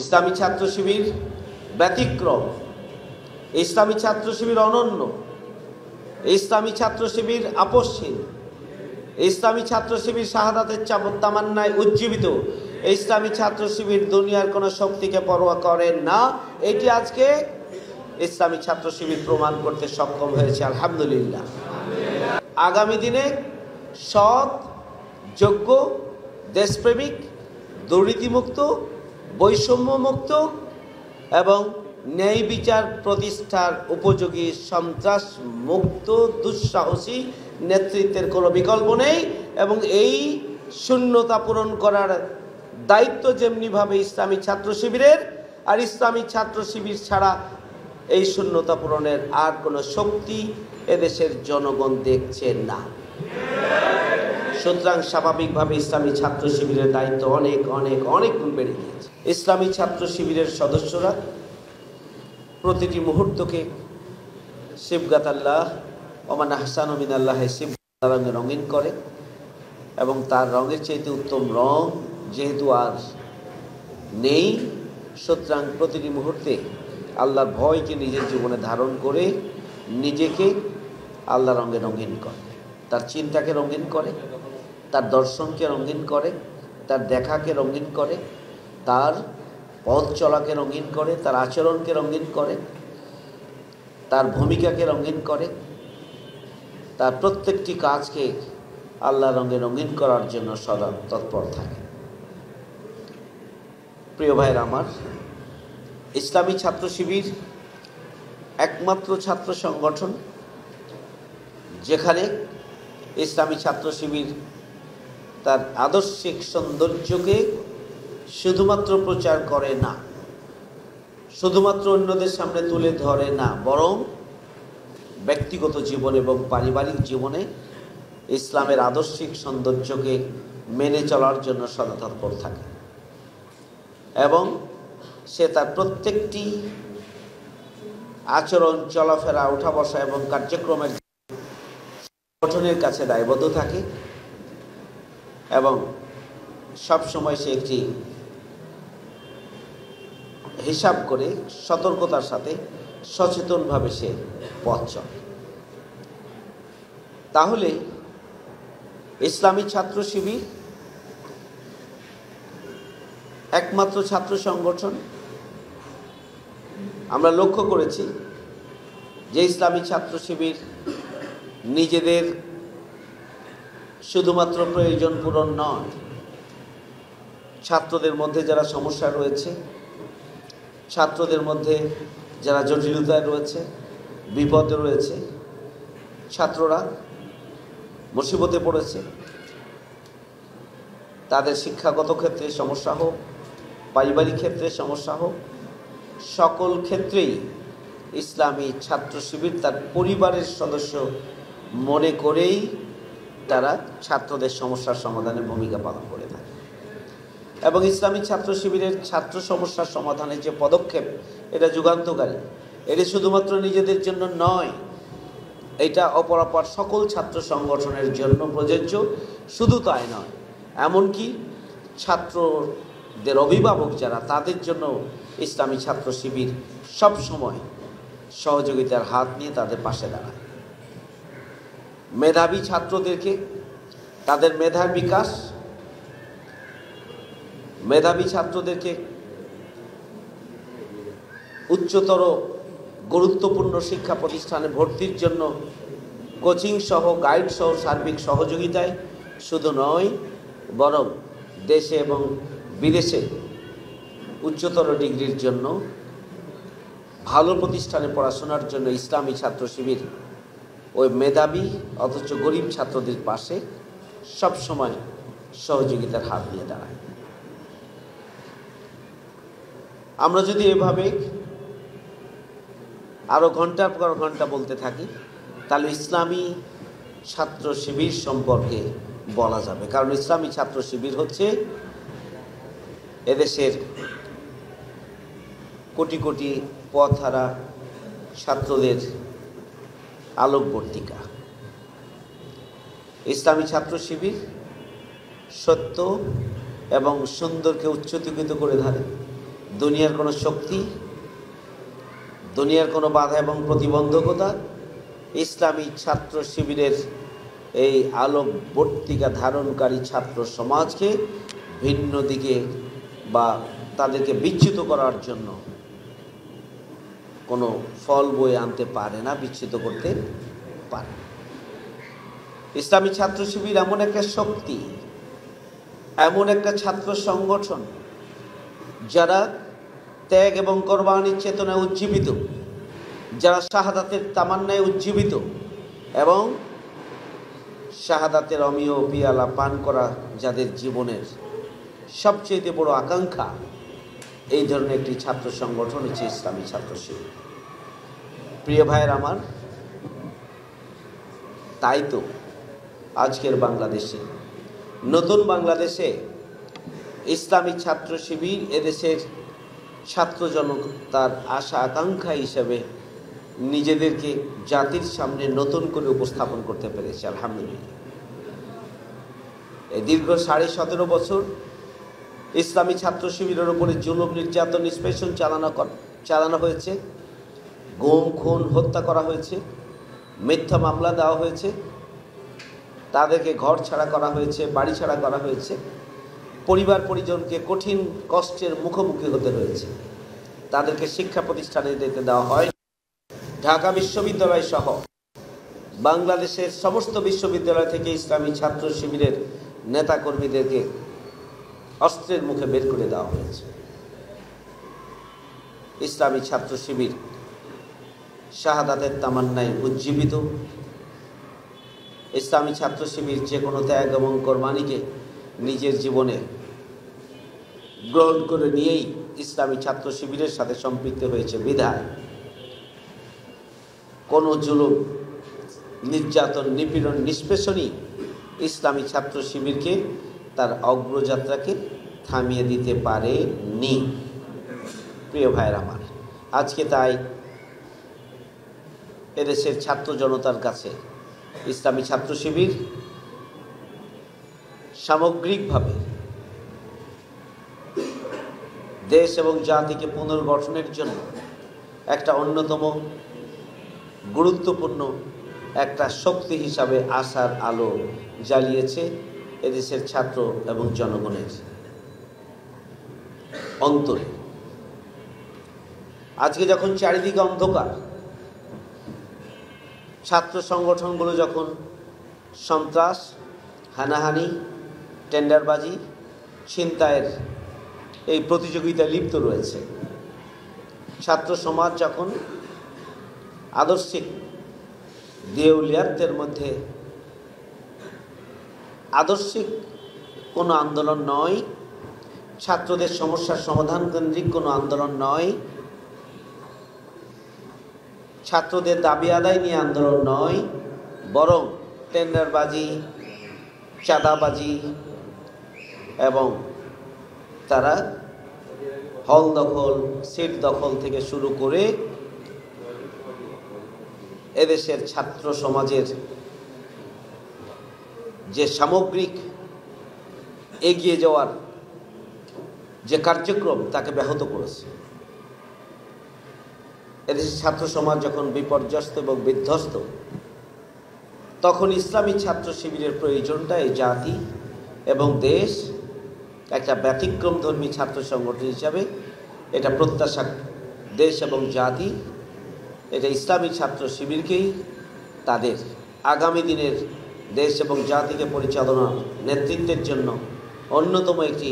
ইসলামী ছাত্র শিবির ব্যতিক্রম, ইসলামী ছাত্র শিবির অনন্য, ইসলামী ছাত্র শিবির আপসহীন, ইসলামী ছাত্র শিবির শাহাদাতের তামান্নায় উজ্জীবিত। ইসলামী ছাত্র শিবির দুনিয়ার কোনো শক্তিকে পরোয়া করে না। এটি আজকে ইসলামী ছাত্র শিবির প্রমাণ করতে সক্ষম হয়েছে, আলহামদুলিল্লাহ। আগামী দিনে সৎ, যোগ্য, দেশপ্রেমিক, দুর্নীতিমুক্ত, বৈষম্যমুক্ত এবং ন্যায় বিচার প্রতিষ্ঠার উপযোগী সন্ত্রাস মুক্ত দুঃসাহসী নেতৃত্বের কোনো বিকল্প নেই। এবং এই শূন্যতা পূরণ করার দায়িত্ব যেমনিভাবে ইসলামী ছাত্র শিবিরের, আর ইসলামী ছাত্র শিবির ছাড়া এই শূন্যতা পূরণের আর কোনো শক্তি এদেশের জনগণ দেখছে না। সুতরাং স্বাভাবিকভাবে ইসলামী ছাত্র শিবিরের দায়িত্ব অনেক অনেক অনেক গুণ বেড়ে গিয়েছে। ইসলামী ছাত্র শিবিরের সদস্যরা প্রতিটি মুহূর্তকে সিবগাত আল্লাহ ওমান আহসানু মিনাল্লাহি সিবগাত রঙে রঙিন করে এবং তার রঙের চাইতে উত্তম রং যেহেতু আর নেই, সুতরাং প্রতিটি মুহূর্তে আল্লাহর ভয়কে নিজের জীবনে ধারণ করে নিজেকে আল্লাহ রঙে রঙিন করে, তার চিন্তাকে রঙিন করে, তার দর্শনকে রঙিন করে, তার দেখাকে রঙিন করে, তার পথ চলাকে রঙিন করে, তার আচরণকে রঙিন করে, তার ভূমিকাকে রঙিন করে, তার প্রত্যেকটি কাজকে আল্লাহ রঙে রঙিন করার জন্য সদা তৎপর থাকে। প্রিয় ভাইয়েরা আমার, ইসলামী ছাত্র শিবির একমাত্র ছাত্র সংগঠন যেখানে ইসলামী ছাত্র শিবির তার আদর্শিক সৌন্দর্যকে শুধুমাত্র প্রচার করে না, শুধুমাত্র অন্যদের সামনে তুলে ধরে না, বরং ব্যক্তিগত জীবন এবং পারিবারিক জীবনে ইসলামের আদর্শিক সৌন্দর্যকে মেনে চলার জন্য সদা তৎপর থাকে এবং সে তার প্রত্যেকটি আচরণ, চলাফেরা, ওঠা বসা এবং কার্যক্রমের গঠনের কাছে দায়বদ্ধ থাকে এবং সবসময় সে একটি হিসাব করে সতর্কতার সাথে সচেতনভাবে সে পথ চলে। তাহলে ইসলামী ছাত্র শিবির একমাত্র ছাত্র সংগঠন। আমরা লক্ষ্য করেছি যে ইসলামী ছাত্র শিবির নিজেদের শুধুমাত্র প্রয়োজন পূরণ নয়, ছাত্রদের মধ্যে যারা সমস্যা রয়েছে, ছাত্রদের মধ্যে যারা জটিলতায় রয়েছে, বিপদে রয়েছে, ছাত্ররা মুসিবতে পড়েছে, তাদের শিক্ষাগত ক্ষেত্রে সমস্যা হোক, পারিবারিক ক্ষেত্রে সমস্যা হোক, সকল ক্ষেত্রেই ইসলামী ছাত্র শিবির তার পরিবারের সদস্য মনে করেই তারা ছাত্রদের সমস্যার সমাধানে ভূমিকা পালন করে থাকে। এবং ইসলামী ছাত্র শিবিরের ছাত্র সমস্যার সমাধানের যে পদক্ষেপ, এটা যুগান্তকারী। এটি শুধুমাত্র নিজেদের জন্য নয়, এটা অপরাপর সকল ছাত্র সংগঠনের জন্য প্রযোজ্য। শুধু তাই নয়, এমনকি ছাত্রদের অভিভাবক যারা, তাদের জন্য ইসলামী ছাত্র শিবির সব সময় সহযোগিতার হাত নিয়ে তাদের পাশে দাঁড়ায়। মেধাবী ছাত্রদেরকে তাদের মেধার বিকাশ, মেধাবী ছাত্রদেরকে উচ্চতর গুরুত্বপূর্ণ শিক্ষা প্রতিষ্ঠানে ভর্তির জন্য কোচিং সহ, গাইড সহ সার্বিক সহযোগিতায় শুধু নয়, বরং দেশে এবং বিদেশে উচ্চতর ডিগ্রির জন্য, ভালো প্রতিষ্ঠানে পড়াশোনার জন্য ইসলামী ছাত্র শিবির ওই মেধাবী অথচ গরিব ছাত্রদের পাশে সবসময় সহযোগিতার হাত নিয়ে দাঁড়ায়। আমরা যদি এভাবে আরও ঘন্টার পর ঘন্টা বলতে থাকি, তাহলে ইসলামী ছাত্র শিবির সম্পর্কে বলা যাবে। কারণ ইসলামী ছাত্র শিবির হচ্ছে এদেশের কোটি কোটি পথহারা ছাত্রদের আলোকবর্তিকা। ইসলামী ছাত্র শিবির সত্য এবং সুন্দরকে উচ্চকিত করে ধরে, দুনিয়ার কোনো শক্তি, দুনিয়ার কোনো বাধা এবং প্রতিবন্ধকতা ইসলামী ছাত্র শিবিরের এই আলোকবর্তিকা ধারণকারী ছাত্র সমাজকে ভিন্ন দিকে বা তাদেরকে বিচ্যুত করার জন্য কোনো ফল বয়ে আনতে পারে না, বিচ্যুত করতে পারে। ইসলামী ছাত্র শিবির এমন একটা শক্তি, এমন একটা ছাত্র সংগঠন যারা ত্যাগ এবং কোরবানির চেতনায় উজ্জীবিত, যারা শাহাদাতের তামান্নায় উজ্জীবিত এবং শাহাদাতের অমীয় পিয়ালা পান করা যাদের জীবনের সবচেয়ে বড় আকাঙ্ক্ষা, এই ধরনের একটি ছাত্র সংগঠন হচ্ছে ইসলামী ছাত্র শিবির। প্রিয় ভাইয়ের আমার, তাই তো আজকের বাংলাদেশে, নতুন বাংলাদেশে ইসলামী ছাত্র শিবির এদেশের ছাত্র জনতার আশা আকাঙ্ক্ষা হিসেবে নিজেদেরকে জাতির সামনে নতুন করে উপস্থাপন করতে পেরেছে। আলহামদুলিল্লাহ। এই দীর্ঘ 17.5 বছর ইসলামী ছাত্র শিবিরের উপরে জুলুম, নির্যাতন, নিষ্পেষণ চালানো হয়েছে, গুম, খুন, হত্যা করা হয়েছে, মিথ্যা মামলা দেওয়া হয়েছে, তাদেরকে ঘর ছাড়া করা হয়েছে, বাড়ি ছাড়া করা হয়েছে, পরিবার পরিজনকে কঠিন কষ্টের মুখোমুখি হতে হয়েছে, তাদেরকে শিক্ষা প্রতিষ্ঠানে যেতে দেওয়া হয়। ঢাকা বিশ্ববিদ্যালয় সহ বাংলাদেশের সমস্ত বিশ্ববিদ্যালয় থেকে ইসলামী ছাত্র শিবিরের নেতাকর্মীদেরকে অস্ত্রের মুখে বের করে দেওয়া হয়েছে। ইসলামী ছাত্র শিবির শাহাদাতের তামান্নায় উজ্জীবিত। ইসলামী ছাত্র শিবির যে কোনো ত্যাগ এবং কোরবানিকে নিজের জীবনে গ্রহণ করে নিয়েই ইসলামী ছাত্র শিবিরের সাথে সম্পৃক্ত হয়েছে বিধায় কোনো জুলুম, নির্যাতন, নিপীড়ন, নিষ্পেষণই ইসলামী ছাত্র শিবিরকে তার অগ্রযাত্রাকে থামিয়ে দিতে পারেনি। প্রিয় ভাইয়ের আমার, আজকে তাই এদেশের ছাত্র জনতার কাছে ইসলামী ছাত্র শিবির সামগ্রিকভাবে দেশ এবং জাতিকে পুনর্গঠনের জন্য একটা অন্যতম গুরুত্বপূর্ণ একটা শক্তি হিসাবে আশার আলো জ্বালিয়েছে এদেশের ছাত্র এবং জনগণের অন্তরে। আজকে যখন চারিদিকে অন্ধকার, ছাত্র সংগঠনগুলো যখন সন্ত্রাস, হানাহানি, টেন্ডারবাজি, ছিনতাইয়ের এই প্রতিযোগিতায় লিপ্ত রয়েছে, ছাত্র সমাজ যখন আদর্শিক দেউলিয়াত্বের মধ্যে, আদর্শিক কোনো আন্দোলন নয়, ছাত্রদের সমস্যার সমাধান কেন্দ্রিক কোনো আন্দোলন নয়, ছাত্রদের দাবি আদায় নিয়ে আন্দোলন নয়, বরং টেন্ডারবাজি, চাঁদাবাজি এবং তারা হল দখল, সিট দখল থেকে শুরু করে এদেশের ছাত্র সমাজের যে সামগ্রিক এগিয়ে যাওয়ার যে কার্যক্রম তাকে ব্যাহত করেছে। এদেশের ছাত্র সমাজ যখন বিপর্যস্ত এবং বিধ্বস্ত, তখন ইসলামী ছাত্র শিবিরের প্রয়োজনটা এই জাতি এবং দেশ একটা ব্যতিক্রমধর্মী ছাত্র সংগঠন হিসাবে এটা প্রত্যাশা, দেশ এবং জাতি এটা ইসলামী ছাত্র শিবিরকেই তাদের আগামী দিনের দেশ এবং জাতিকে পরিচালনার নেতৃত্বের জন্য অন্যতম একটি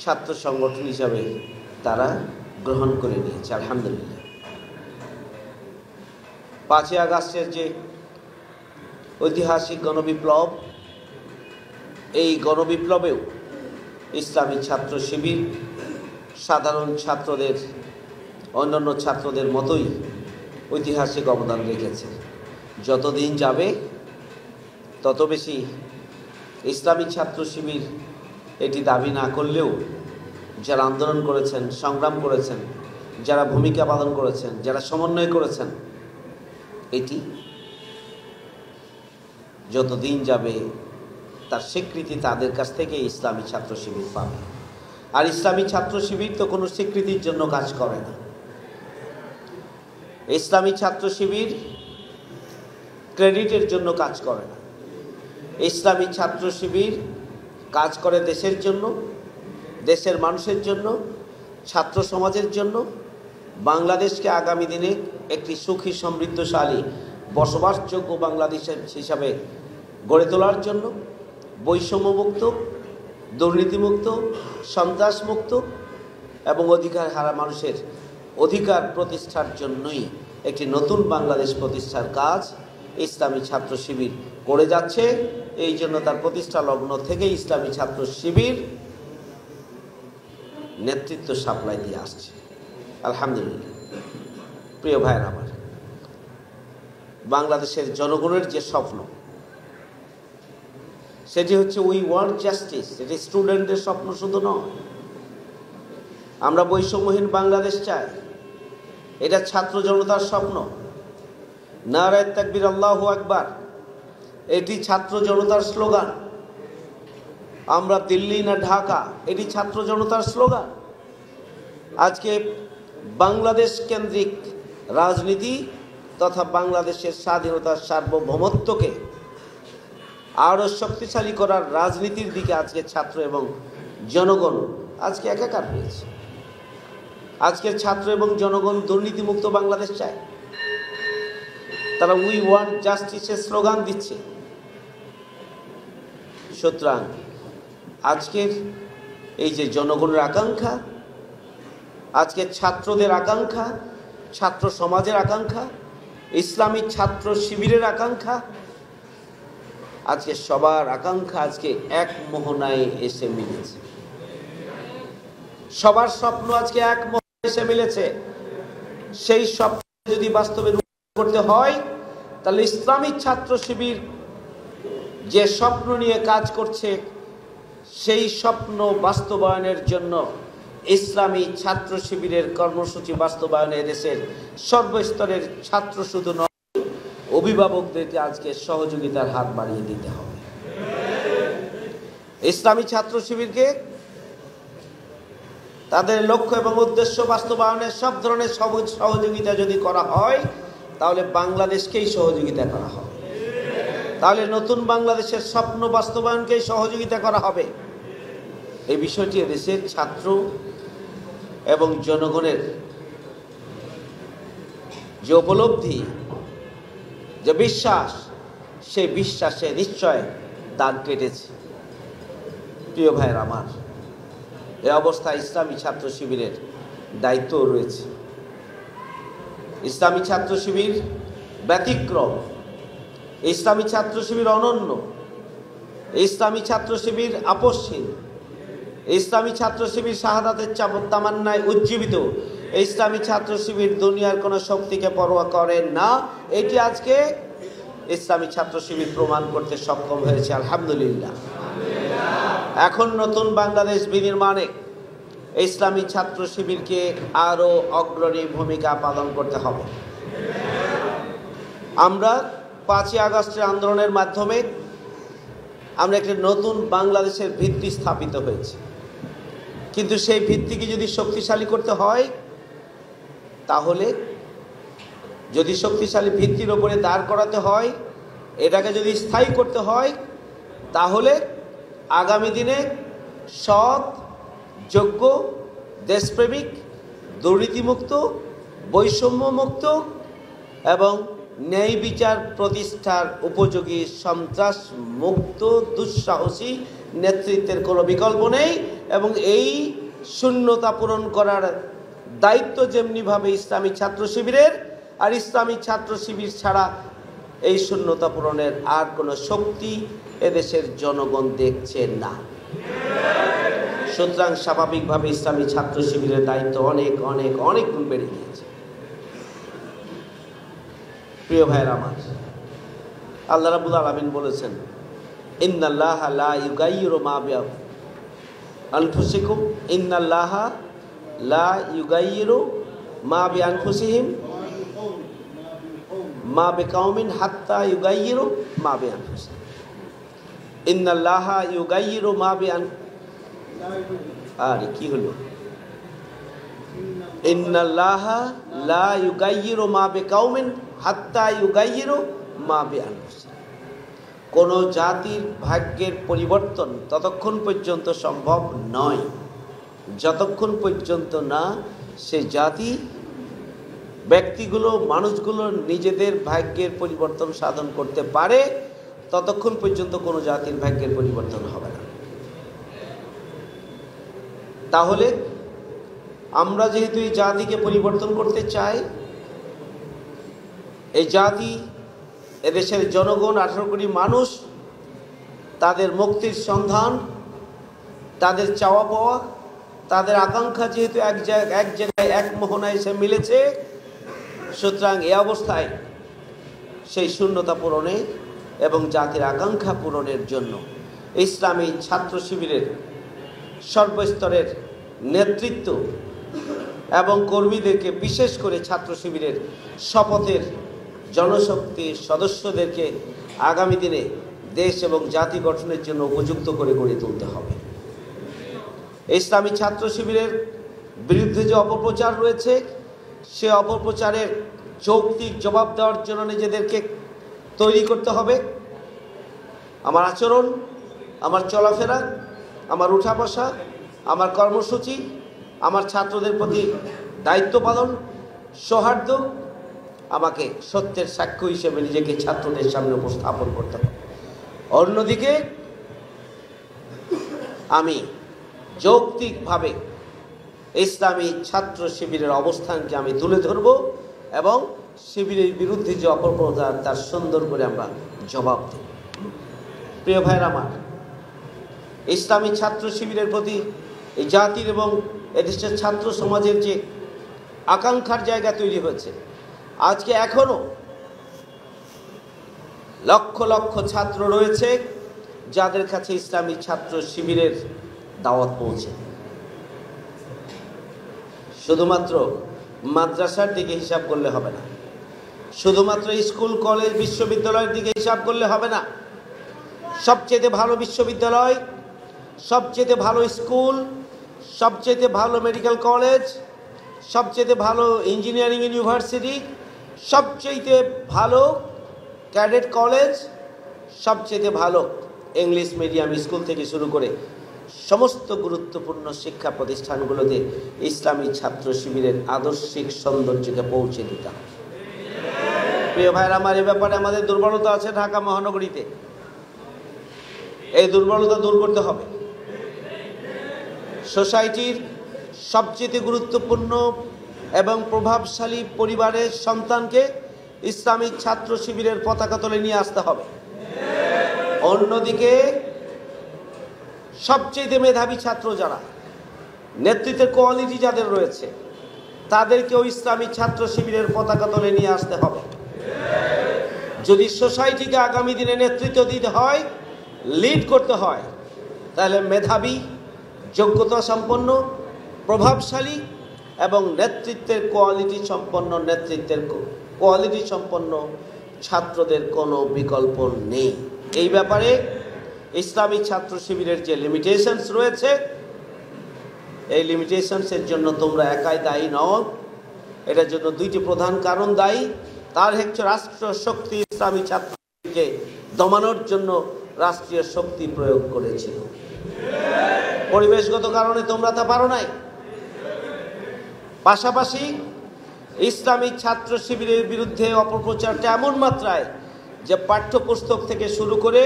ছাত্র সংগঠন হিসাবে তারা গ্রহণ করে নিয়েছে। আলহামদুলিল্লাহ। 5ই আগস্টের যে ঐতিহাসিক গণবিপ্লব, এই গণবিপ্লবেও ইসলামী ছাত্র শিবির সাধারণ ছাত্রদের, অন্যান্য ছাত্রদের মতোই ঐতিহাসিক অবদান রেখেছে। যতদিন যাবে তত বেশি ইসলামী ছাত্র শিবির এটি দাবি না করলেও যারা আন্দোলন করেছেন, সংগ্রাম করেছেন, যারা ভূমিকা পালন করেছেন, যারা সমন্বয় করেছেন, এটি যতদিন যাবে তার স্বীকৃতি তাদের কাছ থেকে ইসলামী ছাত্র শিবির পাবে। আর ইসলামী ছাত্র শিবির তো কোনো স্বীকৃতির জন্য কাজ করে না। ইসলামী ছাত্র শিবির ক্রেডিটের জন্য কাজ করে না। ইসলামী ছাত্র শিবির কাজ করে দেশের জন্য, দেশের মানুষের জন্য, ছাত্র সমাজের জন্য, বাংলাদেশকে আগামী দিনে একটি সুখী সমৃদ্ধশালী বসবাসযোগ্য বাংলাদেশ হিসাবে গড়ে তোলার জন্য, বৈষম্যমুক্ত, দুর্নীতিমুক্ত, সন্ত্রাসমুক্ত এবং অধিকার হারা মানুষের অধিকার প্রতিষ্ঠার জন্যই একটি নতুন বাংলাদেশ প্রতিষ্ঠার কাজ ইসলামী ছাত্র শিবির করে যাচ্ছে। এই জন্য তার প্রতিষ্ঠা লগ্ন থেকে ইসলামী ছাত্র শিবির নেতৃত্ব সাপ্লাই দিয়ে আসছে। আলহামদুলিল্লাহ। প্রিয় ভাইয়ের আমার, বাংলাদেশের জনগণের যে স্বপ্ন সেটি হচ্ছে উই ওয়ান্ট জাস্টিস। এটি স্টুডেন্টদের স্বপ্ন শুধু নয়, আমরা বৈষম্যহীন বাংলাদেশ চাই। এটা ছাত্র জনতার স্বপ্ন। নারায়ে তাকবীর, আল্লাহু আকবার, এটি ছাত্র জনতার স্লোগান। আমরা দিল্লি না ঢাকা, এটি ছাত্র জনতার স্লোগান। আজকে বাংলাদেশ কেন্দ্রিক রাজনীতি তথা বাংলাদেশের স্বাধীনতার সার্বভৌমত্বকে আরও শক্তিশালী করার রাজনীতির দিকে আজকে ছাত্র এবং জনগণ আজকে একাকার হয়েছে। আজকের ছাত্র এবং জনগণ দুর্নীতিমুক্ত বাংলাদেশ চায়। তারা উই ওয়ান্ট জাস্টিসের স্লোগান দিচ্ছে। সুতরাং আজকের এই যে জনগণের আকাঙ্ক্ষা, আজকের ছাত্রদের আকাঙ্ক্ষা, ছাত্র সমাজের আকাঙ্ক্ষা, ইসলামী ছাত্র শিবিরের আকাঙ্ক্ষা, আজকে সবার আকাঙ্ক্ষা আজকে এক মোহনায় এসে মিলেছে। সবার স্বপ্ন আজকে এক মোহনায় এসে মিলেছে। সেই স্বপ্ন যদি বাস্তবে রূপায়ণ করতে হয়, তাহলে ইসলামী ছাত্র শিবির যে স্বপ্ন নিয়ে কাজ করছে সেই স্বপ্ন বাস্তবায়নের জন্য ইসলামী ছাত্র শিবিরের কর্মসূচি বাস্তবায়নে দেশের সর্বস্তরের ছাত্র শুধু নয়, অভিভাবকদেরকে আজকে সহযোগিতার হাত বাড়িয়ে দিতে হবে। ইসলামী ছাত্র শিবিরকে তাদের লক্ষ্য এবং উদ্দেশ্য বাস্তবায়নের সব ধরনের সহযোগিতা যদি করা হয়, তাহলে বাংলাদেশকেই সহযোগিতা করা হবে। তাহলে নতুন বাংলাদেশের স্বপ্ন বাস্তবায়নকেই সহযোগিতা করা হবে। এই বিষয়টি দেশের ছাত্র এবং জনগণের যে উপলব্ধি, যে বিশ্বাস, সেই বিশ্বাসে নিশ্চয় দাগ কেটেছে। প্রিয় ভাইয়ের আমার, এই অবস্থায় ইসলামী ছাত্র শিবিরের দায়িত্ব রয়েছে। ইসলামী ছাত্র শিবির ব্যতিক্রম, ইসলামী ছাত্র শিবির অনন্য, ইসলামী ছাত্র শিবির আপসহীন, ইসলামী ছাত্র শিবির শাহাদাতের তামান্নায় উজ্জীবিত। ইসলামী ছাত্র শিবির দুনিয়ার কোনো শক্তিকে পরোয়া করে না। এটি আজকে ইসলামী ছাত্র শিবির প্রমাণ করতে সক্ষম হয়েছে। আলহামদুলিল্লাহ। এখন নতুন বাংলাদেশ বিনির্মাণে ইসলামী ছাত্র শিবিরকে আরও অগ্রণী ভূমিকা পালন করতে হবে। আমরা 5ই আগস্টের আন্দোলনের মাধ্যমে আমরা একটি নতুন বাংলাদেশের ভিত্তি স্থাপিত হয়েছে। কিন্তু সেই ভিত্তিকে যদি শক্তিশালী করতে হয়, তাহলে যদি শক্তিশালী ভিত্তির ওপরে দাঁড় করাতে হয়, এটাকে যদি স্থায়ী করতে হয়, তাহলে আগামী দিনে সৎ, যোগ্য, দেশপ্রেমিক, দুর্নীতিমুক্ত, বৈষম্যমুক্ত এবং ন্যায় বিচার প্রতিষ্ঠার উপযোগী সন্ত্রাস মুক্ত দুঃসাহসী নেতৃত্বের কোনো বিকল্প নেই। এবং এই শূন্যতা পূরণ করার দায়িত্ব যেমনিভাবে ইসলামী ছাত্র শিবিরের, আর ইসলামী ছাত্র শিবির ছাড়া এই শূন্যতা পূরণের আর কোনো শক্তি এদেশের জনগণ দেখছে না। সুতরাং স্বাভাবিকভাবে ইসলামী ছাত্র শিবিরের দায়িত্ব অনেক অনেক অনেক গুণ বেড়ে গিয়েছে। প্রিয় ভাইয়ের আমার, আল্লাহ রাব্বুল আলামিন বলেছেন, ইন্নাল্লাহা লা ইউগাইয়িরু মা বিআনফুসিকুম, ইন্নাল্লাহা লা ইউগাইয়িরু মা বিআনফুসিহিম মা বিকাউমিন হাত্তা ইউগাইয়িরু মা বিআনফুসিহিম। ইন্নাল্লাহা ইউগাইয়িরু মা আর কি হলো, ইন্নাল্লাহা লা ইউগাইয়িরু মা বিকাউমিন হাত্তা ইউগাইয়িরু মা বিআনফুসিহিম। কোন জাতির ভাগ্যের পরিবর্তন ততক্ষণ পর্যন্ত সম্ভব নয় যতক্ষণ পর্যন্ত না সে জাতি, ব্যক্তিগুলো, মানুষগুলো নিজেদের ভাগ্যের পরিবর্তন সাধন করতে পারে, ততক্ষণ পর্যন্ত কোনো জাতির ভাগ্যের পরিবর্তন হবে না। তাহলে আমরা যেহেতু এই জাতিকে পরিবর্তন করতে চাই, এই জাতি, এদেশের জনগণ 18 কোটি মানুষ, তাদের মুক্তির সন্ধান, তাদের চাওয়া পাওয়া, তাদের আকাঙ্ক্ষা যেহেতু এক জায়গায় এক মোহনায় এসে মিলেছে, সুতরাং এই অবস্থায় সেই শূন্যতা পূরণে এবং জাতির আকাঙ্ক্ষা পূরণের জন্য ইসলামী ছাত্র শিবিরের সর্বস্তরের নেতৃত্ব এবং কর্মীদেরকে, বিশেষ করে ছাত্র শিবিরের শপথের জনশক্তির সদস্যদেরকে আগামী দিনে দেশ এবং জাতি গঠনের জন্য উপযুক্ত করে গড়ে তুলতে হবে। ইসলামী ছাত্র শিবিরের বিরুদ্ধে যে অপপ্রচার রয়েছে, সে অপপ্রচারের যৌক্তিক জবাব দেওয়ার জন্য নিজেদেরকে তৈরি করতে হবে। আমার আচরণ, আমার চলাফেরা, আমার উঠা বসা, আমার কর্মসূচি, আমার ছাত্রদের প্রতি দায়িত্ব পালন, সৌহার্দ্য, আমাকে সত্যের সাক্ষ্য হিসেবে নিজেকে ছাত্রদের সামনে উপস্থাপন করতে হবে। অন্যদিকে আমি যৌক্তিকভাবে ইসলামী ছাত্র শিবিরের অবস্থানকে আমি তুলে ধরব এবং শিবিরের বিরুদ্ধে যে অপপ্রচার, তার সুন্দর করে আমরা জবাব দেব। প্রিয় ভাইয়ের আমার, ইসলামী ছাত্র শিবিরের প্রতি এই জাতির এবং এদেশের ছাত্র সমাজের যে আকাঙ্ক্ষার জায়গা তৈরি হয়েছে, আজকে এখনো লক্ষ লক্ষ ছাত্র রয়েছে যাদের কাছে ইসলামী ছাত্র শিবিরের দাওয়াত পৌঁছে। শুধুমাত্র মাদ্রাসার দিকে হিসাব করলে হবে না, শুধুমাত্র স্কুল, কলেজ, বিশ্ববিদ্যালয়ের দিকে হিসাব করলে হবে না। সবচেয়ে ভালো বিশ্ববিদ্যালয়, সবচেয়ে ভালো স্কুল, সবচেয়ে ভালো মেডিকেল কলেজ, সবচেয়ে ভালো ইঞ্জিনিয়ারিং ইউনিভার্সিটি, সবচেয়ে ভালো ক্যাডেট কলেজ, সবচেয়ে ভালো ইংলিশ মিডিয়াম স্কুল থেকে শুরু করে সমস্ত গুরুত্বপূর্ণ শিক্ষা প্রতিষ্ঠানগুলোতে ইসলামী ছাত্র শিবিরের আদর্শিক সৌন্দর্যকে পৌঁছে দিতে হবে। প্রিয় ভাইরা আমার, এ ব্যাপারে আমাদের দুর্বলতা আছে ঢাকা মহানগরীতে। এই দুর্বলতা দূর করতে হবে। সোসাইটির সবচেয়ে গুরুত্বপূর্ণ এবং প্রভাবশালী পরিবারের সন্তানকে ইসলামী ছাত্র শিবিরের পতাকা তলে নিয়ে আসতে হবে। অন্যদিকে সবচেয়ে মেধাবী ছাত্র যারা, নেতৃত্বের কোয়ালিটি যাদের রয়েছে, তাদেরকেও ইসলামী ছাত্র শিবিরের পতাকা তলে নিয়ে আসতে হবে। যদি সোসাইটিকে আগামী দিনে নেতৃত্ব দিতে হয়, লিড করতে হয়, তাহলে মেধাবী, যোগ্যতা সম্পন্ন, প্রভাবশালী এবং নেতৃত্বের কোয়ালিটি সম্পন্ন ছাত্রদের কোনো বিকল্প নেই। এই ব্যাপারে ইসলামী ছাত্র শিবিরের যে লিমিটেশনস রয়েছে, এই লিমিটেশনসের জন্য তোমরা একাই দায়ী নও। এটার জন্য দুইটি প্রধান কারণ দায়ী। তার হচ্ছে রাষ্ট্র শক্তি ইসলামী ছাত্র শিবিরকে দমানোর জন্য রাষ্ট্রীয় শক্তি প্রয়োগ করেছিল। পরিবেশগত কারণে তোমরা তা পারো নাই। পাশাপাশি ইসলামী ছাত্র শিবিরের বিরুদ্ধে অপপ্রচারটা এমন মাত্রায় যে পাঠ্যপুস্তক থেকে শুরু করে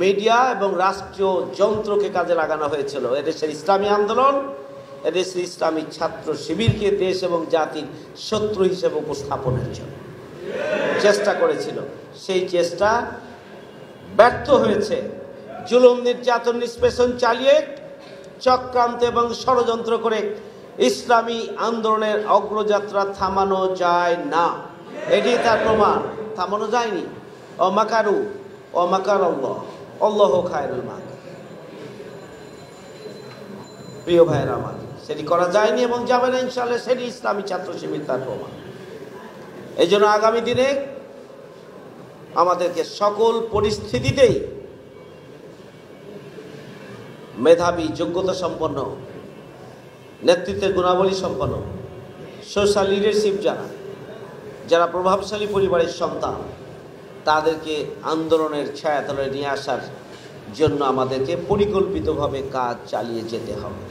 মিডিয়া এবং রাষ্ট্রীয় যন্ত্রকে কাজে লাগানো হয়েছিল এদেশের ইসলামী আন্দোলন, এদেশের ইসলামী ছাত্র শিবিরকে দেশ এবং জাতির শত্রু হিসেবে উপস্থাপনের জন্য চেষ্টা করেছিল। সেই চেষ্টা ব্যর্থ হয়েছে। জুলুম, নির্যাতন, নিষ্পেষণ চালিয়ে চক্রান্ত এবং ষড়যন্ত্র করে ইসলামী আন্দোলনের অগ্রযাত্রা থামানো যায় না। এটি তার প্রমাণ। থামানো যায়নি। অমাকারু অমাকার আল্লাহ, আল্লাহ খায়রুল মাকির। প্রিয় ভাইয়েরা আমার, সেটি করা যায়নি এবং যাবে না ইনশাআল্লাহ। সেটি ইসলামী ছাত্র শিবির তার প্রমাণ। এই জন্য আগামী দিনে আমাদেরকে সকল পরিস্থিতিতেই মেধাবী, যোগ্যতা সম্পন্ন, নেতৃত্বের গুণাবলী সম্পন্ন, সোশ্যাল লিডারশিপ যারা প্রভাবশালী পরিবারের সন্তান, তাদেরকে আন্দোলনের ছায়াতলে নিয়ে আসার জন্য আমাদেরকে পরিকল্পিতভাবে কাজ চালিয়ে যেতে হবে।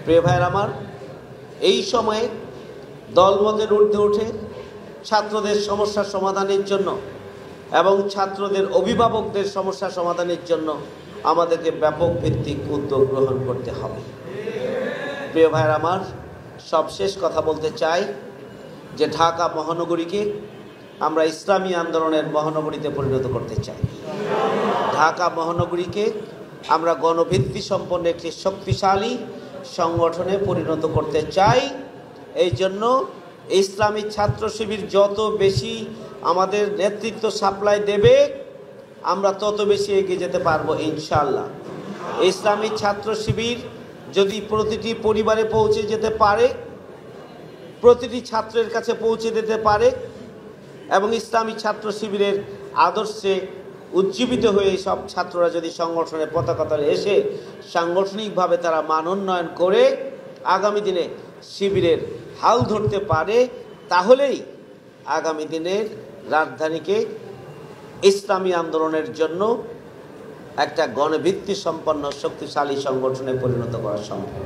প্রিয় ভাইয়ের আমার, এই সময়ে দলমতের ঊর্ধ্বে উঠে ছাত্রদের সমস্যার সমাধানের জন্য এবং ছাত্রদের অভিভাবকদের সমস্যা সমাধানের জন্য আমাদেরকে ব্যাপক ভিত্তিক উদ্যোগ গ্রহণ করতে হবে। প্রিয় ভাইয়ের আমার, সবশেষ কথা বলতে চাই যে ঢাকা মহানগরীকে আমরা ইসলামী আন্দোলনের মহানগরীতে পরিণত করতে চাই। ঢাকা মহানগরীকে আমরা গণভিত্তি সম্পন্ন একটি শক্তিশালী সংগঠনে পরিণত করতে চাই। এই জন্য ইসলামী ছাত্র শিবির যত বেশি আমাদের নেতৃত্ব সাপ্লাই দেবে, আমরা তত বেশি এগিয়ে যেতে পারবো ইনশাআল্লাহ। ইসলামী ছাত্র শিবির যদি প্রতিটি পরিবারে পৌঁছে যেতে পারে, প্রতিটি ছাত্রের কাছে পৌঁছে দিতে পারে এবং ইসলামী ছাত্র শিবিরের আদর্শে উজ্জীবিত হয়ে সব ছাত্ররা যদি সংগঠনের পতাকাতলে এসে সাংগঠনিকভাবে তারা মান উন্নয়ন করে আগামী দিনে শিবিরের হাল ধরতে পারে, তাহলেই আগামী দিনের রাজধানীকে ইসলামী আন্দোলনের জন্য একটা গণভিত্তি সম্পন্ন শক্তিশালী সংগঠনে পরিণত করা সম্ভব।